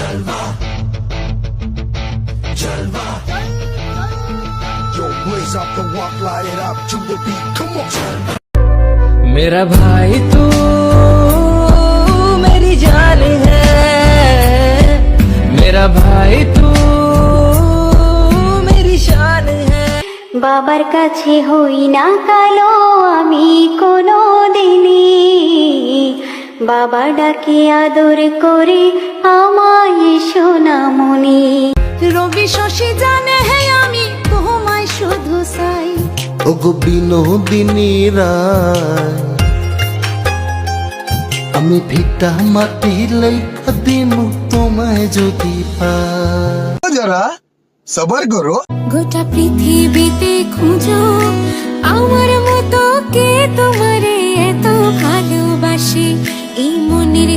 Jalwa, Jalwa. Yo, blaze up the walk, light it up to the beat. Come on, Jalwa. मेरा भाई तू मेरी जान है, मेरा भाई तू मेरी शान है। বাবার কাছে হই না কালো আমি কোনো দিনই, বাবা ডাকে আদর করে আমায় সোনামণি। রবি শশী জানে হে আমি তোমায় শুধু চাই, ওগো বিনোদিনী রায়, আমি ভিটা মাটি লেখা দিমু তোমায় যদি পাই। जरा सबर करो। গোটা পৃথিবীতে খুঁজো আমার মতো কে তোমারে এত ভালোবাসে, এই মনের